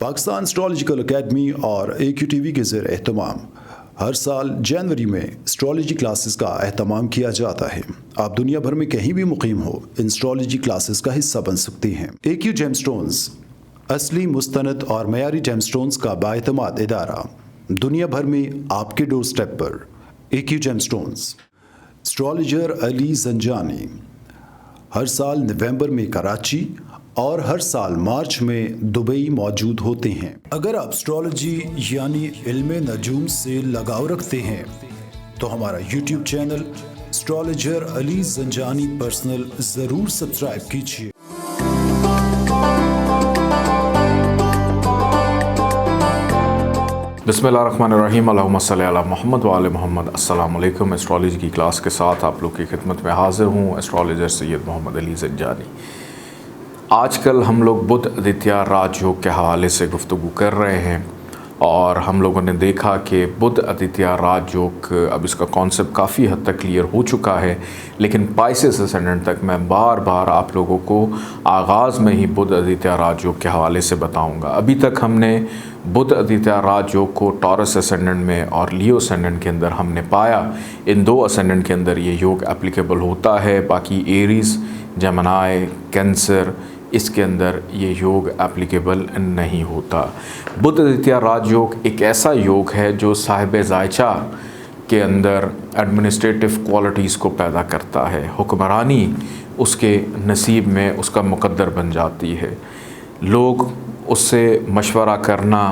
Pakistan astrological academy और AQ TV के ज़ेर एहतमाम हर साल जनवरी में एस्ट्रोलॉजी क्लासेस का एहतमाम किया जाता है। आप दुनिया भर में कहीं भी मुकीम हो, इन एस्ट्रोलॉजी क्लासेस का हिस्सा बन सकते हैं। AQ जेमस्टोन्स असली, मुस्तनद और मयारी जेमस्टोन्स का बाएतमाद इदारा, दुनिया भर में आपके डोर स्टेप पर। AQ gemstones. Astrologer Ali Zanjani हर साल नवंबर में कराची और हर साल मार्च में दुबई मौजूद होते हैं। अगर आप एस्ट्रोलॉजी यानी इल्म नजूम से लगाव रखते हैं तो हमारा YouTube channel astrologer Ali Zanjani personal ज़रूर सब्सक्राइब कीजिए। बिस्मिल्लाहिर्रहमानिर्रहीम, अल्लाहुम्मा सल्ली अला मुहम्मद व आले मुहम्मद। अस्सलाम वालेकुम। एस्ट्रोलॉजी की क्लास के साथ आप लोग की खिदमत में हाज़िर हूँ, एस्ट्रोलॉजर सैयद मोहम्मद अली जंजानी। आजकल हम लोग बुध आदित्य राजयोग के हवाले से गुफ्तगू कर रहे हैं और हम लोगों ने देखा कि बुध आदित्य राजयोग अब इसका कॉन्सेप्ट काफ़ी हद तक क्लियर हो चुका है, लेकिन पाइसेस असेंडेंट तक मैं बार बार आप लोगों को आगाज़ में ही बुध आदित्य राजयोग के हवाले से बताऊंगा। अभी तक हमने बुध आदित्य राजयोग को टॉरस असेंडेंट में और लियो असेंडेंट के अंदर हमने पाया। इन दो असेंडेंट के अंदर ये योग एप्लीकेबल होता है, बाकी एरीज़, जेमिनी, कैंसर, इसके अंदर ये योग एप्लीकेबल नहीं होता। बुध आदित्य राजयोग एक ऐसा योग है जो साहिब जायचा के अंदर एडमिनिस्ट्रेटिव क्वालिटीज़ को पैदा करता है। हुक्मरानी उसके नसीब में उसका मुकद्दर बन जाती है। लोग उससे मशवरा करना,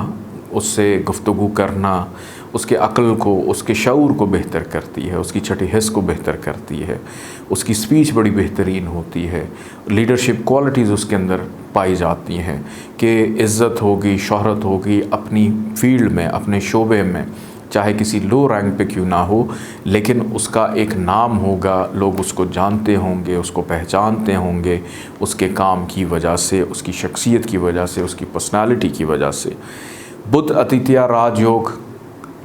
उससे गुफ्तगू करना उसके अक्ल को, उसके शऊर को बेहतर करती है, उसकी छठी हिस्स को बेहतर करती है, उसकी स्पीच बड़ी बेहतरीन होती है, लीडरशिप क्वालिटीज़ उसके अंदर पाई जाती हैं कि इज़्ज़त होगी, शोहरत होगी अपनी फील्ड में, अपने शोबे में, चाहे किसी लो रैंक पे क्यों ना हो, लेकिन उसका एक नाम होगा, लोग उसको जानते होंगे, उसको पहचानते होंगे उसके काम की वजह से, उसकी शख्सियत की वजह से, उसकी पर्सनालिटी की वजह से। बुध आदित्य राजयोग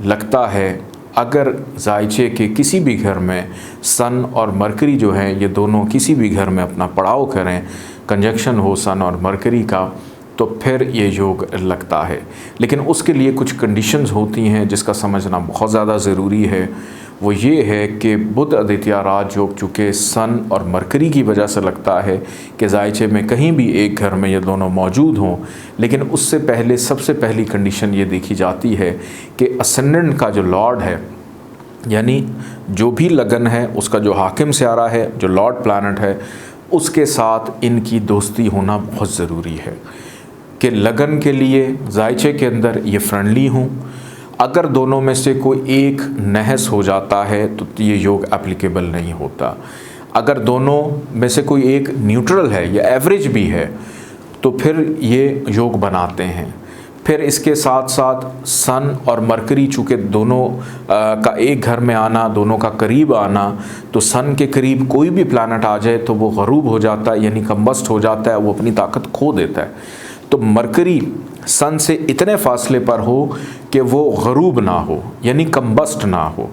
लगता है अगर जायचे के किसी भी घर में सन और मरकरी जो हैं, ये दोनों किसी भी घर में अपना पड़ाव करें, कंजक्शन हो सन और मरकरी का, तो फिर ये योग लगता है। लेकिन उसके लिए कुछ कंडीशंस होती हैं जिसका समझना बहुत ज़्यादा ज़रूरी है। वो ये है कि बुध आदित्य राजयोग चूँकि सन और मरकरी की वजह से लगता है कि जायचे में कहीं भी एक घर में ये दोनों मौजूद हों, लेकिन उससे पहले सबसे पहली कंडीशन ये देखी जाती है कि असेंडेंट का जो लॉर्ड है, यानी जो भी लगन है उसका जो हाकिम सियारा है, जो लॉर्ड प्लैनेट है, उसके साथ इनकी दोस्ती होना बहुत ज़रूरी है कि लगन के लिए जायचे के अंदर ये फ्रेंडली हों। अगर दोनों में से कोई एक नहस हो जाता है तो ये योग एप्लीकेबल नहीं होता। अगर दोनों में से कोई एक न्यूट्रल है या एवरेज भी है तो फिर ये योग बनाते हैं। फिर इसके साथ साथ सन और मरकरी चूँकि दोनों का एक घर में आना, दोनों का करीब आना, तो सन के करीब कोई भी प्लैनेट आ जाए तो वो गरूब हो जाता है, यानी कम्बस्ट हो जाता है, वो अपनी ताकत खो देता है। तो मरकरी सन से इतने फासले पर हो कि वो गरूब ना हो, यानी कम्बस्ट ना हो,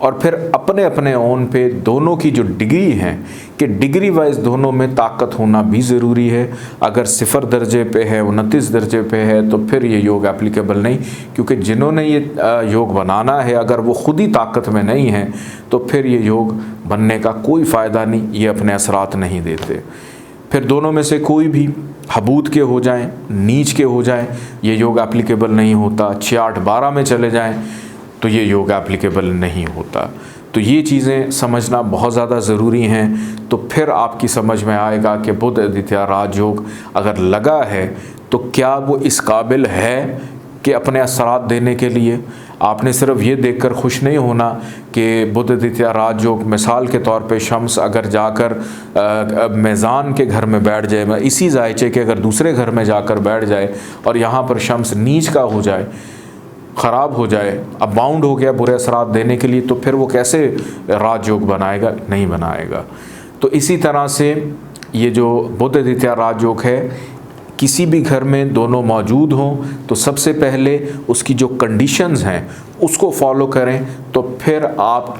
और फिर अपने अपने ओन पे दोनों की जो डिग्री है कि डिग्री वाइज दोनों में ताकत होना भी ज़रूरी है। अगर 0 दर्जे पे है, 29 दर्जे पे है, तो फिर ये योग एप्लीकेबल नहीं, क्योंकि जिन्होंने ये योग बनाना है अगर वो खुद ही ताकत में नहीं है तो फिर ये योग बनने का कोई फ़ायदा नहीं, ये अपने असरात नहीं देते। फिर दोनों में से कोई भी हबूत के हो जाएं, नीच के हो जाएं, ये योग एप्लीकेबल नहीं होता। 6, 8, 12 में चले जाएं तो ये योग एप्लीकेबल नहीं होता। तो ये चीज़ें समझना बहुत ज़्यादा ज़रूरी हैं। तो फिर आपकी समझ में आएगा कि बुध आदित्य राजयोग अगर लगा है तो क्या वो इस काबिल है कि अपने असरात देने के लिए। आपने सिर्फ ये देखकर खुश नहीं होना कि बुध आदित्य राजयोग, मिसाल के तौर पे शम्स अगर जाकर मेज़ान के घर में बैठ जाए, इसी जायचे के अगर दूसरे घर में जाकर बैठ जाए और यहाँ पर शम्स नीच का हो जाए, ख़राब हो जाए, अब बाउंड हो गया बुरे असरात देने के लिए, तो फिर वो कैसे राजयोग बनाएगा? नहीं बनाएगा। तो इसी तरह से ये जो बुध आदित्य राजयोग है, किसी भी घर में दोनों मौजूद हों तो सबसे पहले उसकी जो कंडीशंस हैं उसको फॉलो करें, तो फिर आप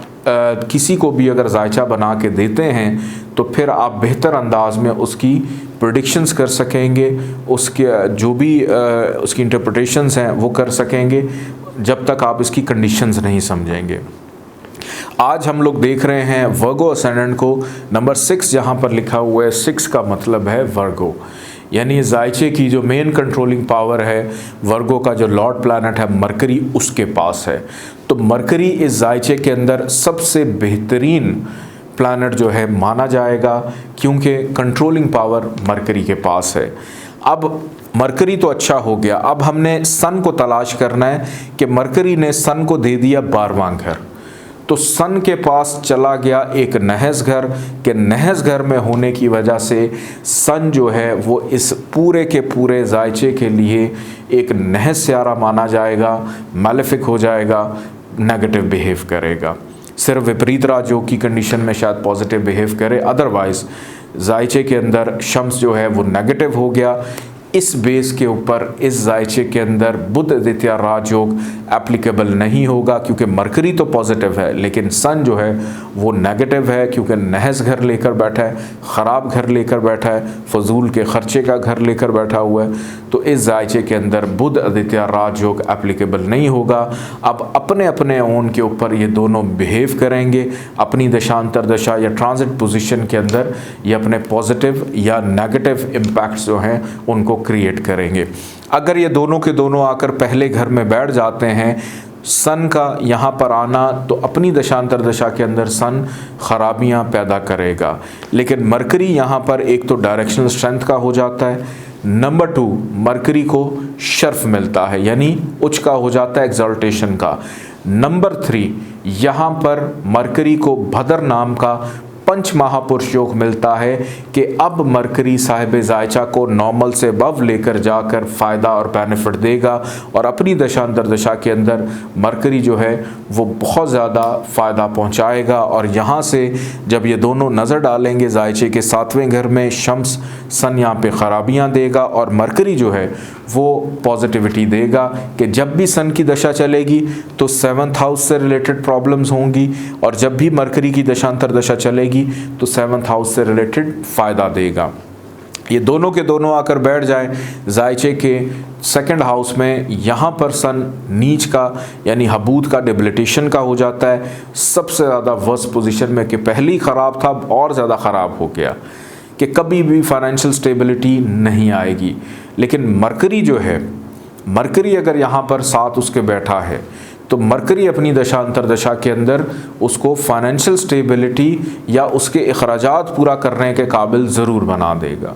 किसी को भी अगर जायचा बना के देते हैं तो फिर आप बेहतर अंदाज में उसकी प्रेडिक्शंस कर सकेंगे, उसके जो भी उसकी इंटरप्रिटेशंस हैं वो कर सकेंगे, जब तक आप इसकी कंडीशंस नहीं समझेंगे। आज हम लोग देख रहे हैं वर्गो असेंडेंट को। नंबर 6 जहाँ पर लिखा हुआ है, 6 का मतलब है वर्गो, यानी जायचे की जो मेन कंट्रोलिंग पावर है वर्गो का जो लॉर्ड प्लैनेट है मरकरी, उसके पास है। तो मरकरी इस जायचे के अंदर सबसे बेहतरीन प्लैनेट जो है माना जाएगा, क्योंकि कंट्रोलिंग पावर मरकरी के पास है। अब मरकरी तो अच्छा हो गया, अब हमने सन को तलाश करना है कि मरकरी ने सन को दे दिया 12वां घर, तो सन के पास चला गया एक नहस घर, के नहस घर में होने की वजह से सन जो है वो इस पूरे के पूरे जायचे के लिए एक नहस स्यारा माना जाएगा, मैलेफिक हो जाएगा, नेगेटिव बिहेव करेगा। सिर्फ विपरीत राजयोग की कंडीशन में शायद पॉजिटिव बिहेव करे, अदरवाइज जायचे के अंदर शम्स जो है वो नेगेटिव हो गया। इस बेस के ऊपर इस जायचे के अंदर बुध द्वितीय राजयोग एप्लीकेबल नहीं होगा, क्योंकि मरकरी तो पॉजिटिव है लेकिन सन जो है वो नेगेटिव है, क्योंकि नहस घर लेकर बैठा है, ख़राब घर लेकर बैठा है, फजूल के खर्चे का घर लेकर बैठा हुआ है। तो इस जायचे के अंदर बुध द्वितीय राजयोग एप्लीकेबल नहीं होगा। अब अपने अपने ओन के ऊपर ये दोनों बिहेव करेंगे, अपनी दशांतर दशा या ट्रांजिट पोजीशन के अंदर ये अपने पॉजिटिव या नेगेटिव इम्पैक्ट्स जो हैं उनको क्रिएट करेंगे। अगर ये दोनों के दोनों आकर पहले घर में बैठ जाते हैं, सन का यहाँ पर आना तो अपनी दशांतर दशा के अंदर सन खराबियाँ पैदा करेगा, लेकिन मरकरी यहाँ पर एक तो डायरेक्शनल स्ट्रेंथ का हो जाता है, नंबर 2 मरकरी को शर्फ मिलता है यानी उच्च का हो जाता है, एक्सल्टेशन का। नंबर 3 यहाँ पर मरकरी को भदर नाम का पंच महापुरुष योग मिलता है कि अब मरकरी साहिब जायचा को नॉर्मल से अबव लेकर जाकर फ़ायदा और बेनिफिट देगा, और अपनी दशांतर दशा के अंदर मरकरी जो है वो बहुत ज़्यादा फ़ायदा पहुंचाएगा। और यहाँ से जब ये दोनों नज़र डालेंगे जायचे के 7वें घर में, शम्स सन यहाँ पे ख़राबियाँ देगा और मरकरी जो है वो पॉजिटिविटी देगा कि जब भी सन की दशा चलेगी तो 7th हाउस से रिलेटेड प्रॉब्लम्स होंगी, और जब भी मरकरी की दशांतर दशा चलेगी तो 7th हाउस से रिलेटेड फ़ायदा देगा। ये दोनों के दोनों आकर बैठ जाएं जायचे के 2nd हाउस में, यहाँ पर सन नीच का यानी हबूद का डिबिलिटेशन का हो जाता है, सबसे ज़्यादा वर्स्ट पोजीशन में कि पहले ख़राब था और ज़्यादा ख़राब हो गया कि कभी भी फाइनेंशियल स्टेबिलिटी नहीं आएगी। लेकिन मरकरी जो है, मरकरी अगर यहाँ पर साथ उसके बैठा है तो मरकरी अपनी दशांतर दशा के अंदर उसको फाइनेंशियल स्टेबिलिटी या उसके अखराजात पूरा करने के काबिल ज़रूर बना देगा।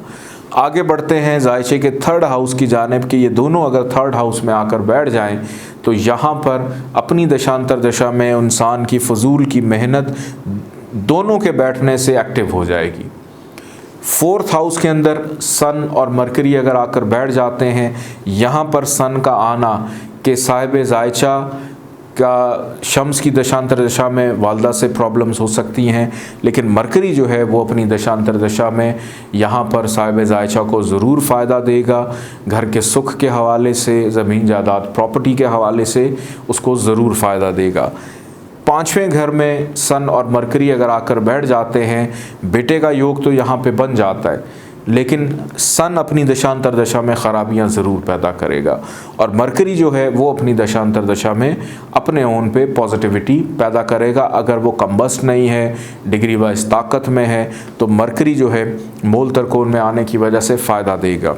आगे बढ़ते हैं जायचे के 3rd हाउस की जानिब कि ये दोनों अगर 3rd हाउस में आकर बैठ जाएं तो यहाँ पर अपनी दशांतर दशा में इंसान की फजूल की मेहनत दोनों के बैठने से एक्टिव हो जाएगी। 4th हाउस के अंदर सन और मरकरी अगर आकर बैठ जाते हैं, यहाँ पर सन का आना कि साहिब जायचा का शम्स की दशांतर दशा में वालदा से प्रॉब्लम्स हो सकती हैं, लेकिन मरकरी जो है वो अपनी दशांतर दशा में यहाँ पर साहिब जायचा को ज़रूर फ़ायदा देगा। घर के सुख के हवाले से, ज़मीन जायदाद प्रॉपर्टी के हवाले से उसको ज़रूर फ़ायदा देगा। 5वें घर में सन और मरकरी अगर आकर बैठ जाते हैं, बेटे का योग तो यहाँ पे बन जाता है, लेकिन सन अपनी दशांतर दशा में ख़राबियाँ ज़रूर पैदा करेगा, और मरकरी जो है वो अपनी दशांतर दशा में अपने ओन पे पॉजिटिविटी पैदा करेगा। अगर वो कम्बस्ट नहीं है, डिग्री वाइज ताकत में है, तो मरकरी जो है मोल तरकोन में आने की वजह से फ़ायदा देगा।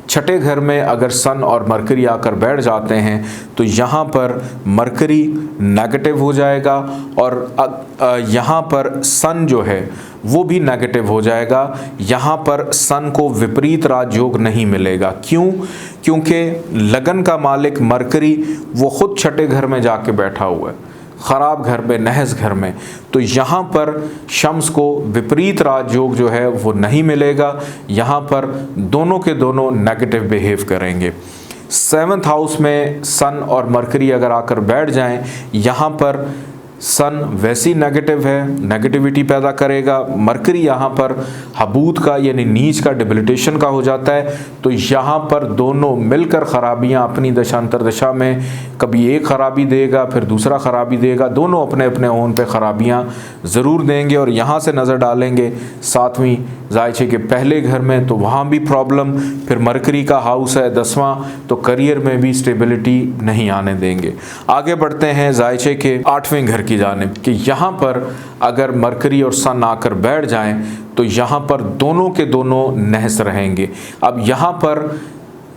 6ठे घर में अगर सन और मरकरी आकर बैठ जाते हैं तो यहाँ पर मरकरी नेगेटिव हो जाएगा, और यहाँ पर सन जो है वो भी नेगेटिव हो जाएगा। यहाँ पर सन को विपरीत राजयोग नहीं मिलेगा। क्यों? क्योंकि लगन का मालिक मरकरी वो खुद 6ठे घर में जाके बैठा हुआ है, ख़राब घर में, नहस घर में, तो यहाँ पर शम्स को विपरीत राजयोग जो है वो नहीं मिलेगा। यहाँ पर दोनों के दोनों नेगेटिव बिहेव करेंगे। 7th हाउस में सन और मरकरी अगर आकर बैठ जाएं, यहाँ पर सन वैसी नेगेटिव है, नेगेटिविटी पैदा करेगा। मरकरी यहाँ पर हबूत का यानी नीच का, डिबिलिटेशन का हो जाता है। तो यहाँ पर दोनों मिलकर ख़राबियाँ अपनी दशांतर दशा में कभी एक ख़राबी देगा फिर दूसरा ख़राबी देगा, दोनों अपने अपने ओन पे ख़राबियाँ ज़रूर देंगे। और यहाँ से नज़र डालेंगे 7वीं जायचे के पहले घर में तो वहाँ भी प्रॉब्लम, फिर मरकरी का हाउस है 10वां तो करियर में भी स्टेबिलिटी नहीं आने देंगे। आगे बढ़ते हैं जायचे के 8वें घर की जानिब कि यहाँ पर अगर मरकरी और सन आकर बैठ जाएं तो यहाँ पर दोनों के दोनों नहस रहेंगे। अब यहाँ पर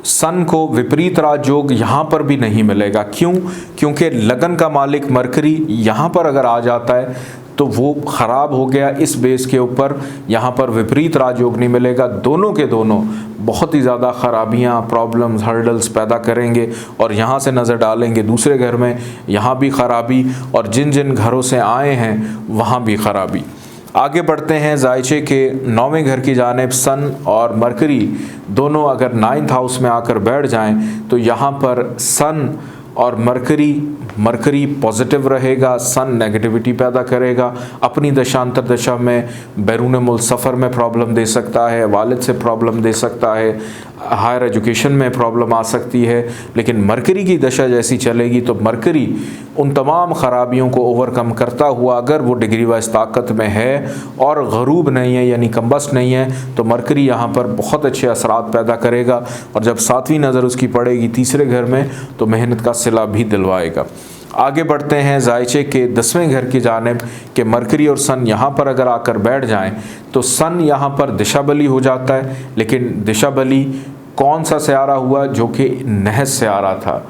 सन को विपरीत राजयोग यहाँ पर भी नहीं मिलेगा। क्यों? क्योंकि लगन का मालिक मरकरी यहाँ पर अगर आ जाता है तो वो ख़राब हो गया। इस बेस के ऊपर यहाँ पर विपरीत राजयोग नहीं मिलेगा। दोनों के दोनों बहुत ही ज़्यादा ख़राबियाँ, प्रॉब्लम्स, हर्डल्स पैदा करेंगे। और यहाँ से नज़र डालेंगे दूसरे घर में, यहाँ भी ख़राबी, और जिन जिन घरों से आए हैं वहाँ भी ख़राबी। आगे बढ़ते हैं जायचे के 9वें घर की जानिब। सन और मरकरी दोनों अगर 9th हाउस में आकर बैठ जाएं तो यहाँ पर सन और मरकरी पॉजिटिव रहेगा, सन नेगेटिविटी पैदा करेगा। अपनी दशांतर दशा में बैरून मुल्क सफ़र में प्रॉब्लम दे सकता है, वालिद से प्रॉब्लम दे सकता है, हायर एजुकेशन में प्रॉब्लम आ सकती है। लेकिन मरकरी की दशा जैसी चलेगी तो मरकरी उन तमाम ख़राबियों को ओवरकम करता हुआ अगर वो डिग्री वाइज ताकत में है और गरूब नहीं है यानी कम्बस्ट नहीं है तो मरकरी यहाँ पर बहुत अच्छे असरात पैदा करेगा। और जब 7वीं नज़र उसकी पड़ेगी तीसरे घर में तो मेहनत का सिला भी दिलवाएगा। आगे बढ़ते हैं जायचे के 10वें घर की जानिब कि मरकरी और सन यहाँ पर अगर आकर बैठ जाएं तो सन यहाँ पर दिशाबली हो जाता है। लेकिन दिशाबली कौन सा सयारा हुआ? जो कि नहस सयारा था।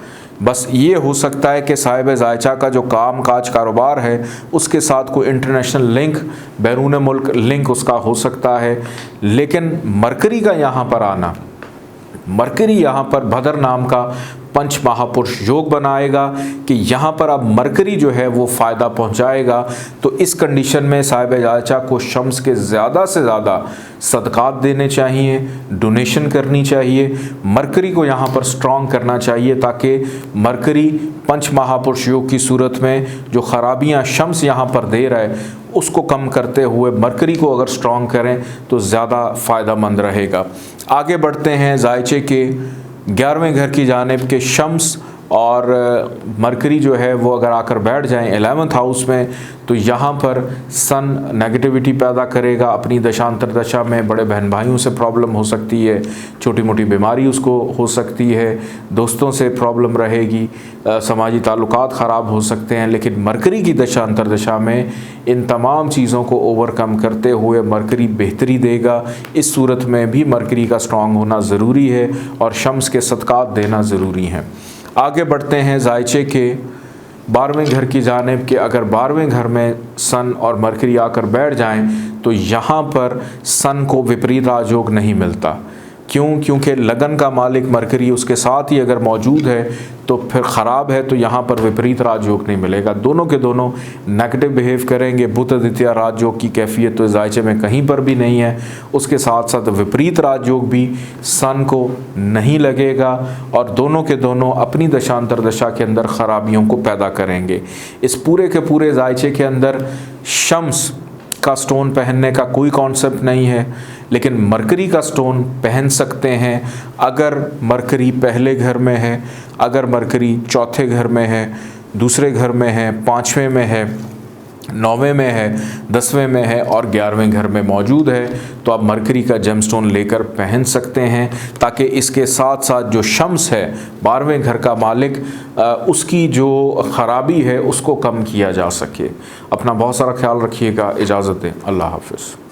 बस ये हो सकता है कि साहिब जायचा का जो काम काज कारोबार है उसके साथ कोई इंटरनेशनल लिंक, बैरून मुल्क लिंक उसका हो सकता है। लेकिन मरकरी का यहाँ पर आना, मरकरी यहाँ पर भदर नाम का पंच महापुरुष योग बनाएगा कि यहाँ पर अब मरकरी जो है वो फ़ायदा पहुँचाएगा। तो इस कंडीशन में साहिब जायचा को शम्स के ज़्यादा से ज़्यादा सदक़ात देने चाहिए, डोनेशन करनी चाहिए, मरकरी को यहाँ पर स्ट्रॉन्ग करना चाहिए ताकि मरकरी पंच महापुरुष योग की सूरत में जो ख़राबियाँ शम्स यहाँ पर दे रहा है उसको कम करते हुए मरकरी को अगर स्ट्रॉन्ग करें तो ज़्यादा फ़ायदेमंद रहेगा। आगे बढ़ते हैं जायचे के 11वें घर की जानिब के शम्स और मरकरी जो है वो अगर आकर बैठ जाएं 11th हाउस में तो यहाँ पर सन नेगेटिविटी पैदा करेगा। अपनी दशांतर दशा में बड़े बहन भाइयों से प्रॉब्लम हो सकती है, छोटी मोटी बीमारी उसको हो सकती है, दोस्तों से प्रॉब्लम रहेगी, समाजी ताल्लुकात ख़राब हो सकते हैं। लेकिन मरकरी की दशांतर दशा में इन तमाम चीज़ों को ओवरकम करते हुए मरकरी बेहतरी देगा। इस सूरत में भी मरकरी का स्ट्रॉन्ग होना ज़रूरी है और शम्स के सदक़ात देना ज़रूरी हैं। आगे बढ़ते हैं जायचे के 12वें घर की जानिब कि अगर 12वें घर में सन और मरकरी आकर बैठ जाएं तो यहाँ पर सन को विपरीत राजयोग नहीं मिलता। क्यों? क्योंकि लगन का मालिक मरकरी उसके साथ ही अगर मौजूद है तो फिर ख़राब है तो यहाँ पर विपरीत राजयोग नहीं मिलेगा। दोनों के दोनों नेगेटिव बिहेव करेंगे। बुध द्वितीय राजयोग की कैफियत तो जायचे में कहीं पर भी नहीं है। उसके साथ साथ विपरीत राजयोग भी सन को नहीं लगेगा और दोनों के दोनों अपनी दशांतर दशा के अंदर ख़राबियों को पैदा करेंगे। इस पूरे के पूरे जायचे के अंदर शम्स का स्टोन पहनने का कोई कॉन्सेप्ट नहीं है, लेकिन मरकरी का स्टोन पहन सकते हैं अगर मरकरी पहले घर में है, अगर मरकरी चौथे घर में है, दूसरे घर में है, 5वें में है, 9वें में है, 10वें में है और 11वें घर में मौजूद है तो आप मरकरी का जेमस्टोन लेकर पहन सकते हैं ताकि इसके साथ साथ जो शम्स है 12वें घर का मालिक उसकी जो ख़राबी है उसको कम किया जा सके। अपना बहुत सारा ख्याल रखिएगा। इजाज़त दें। अल्लाह हाफ़िज़।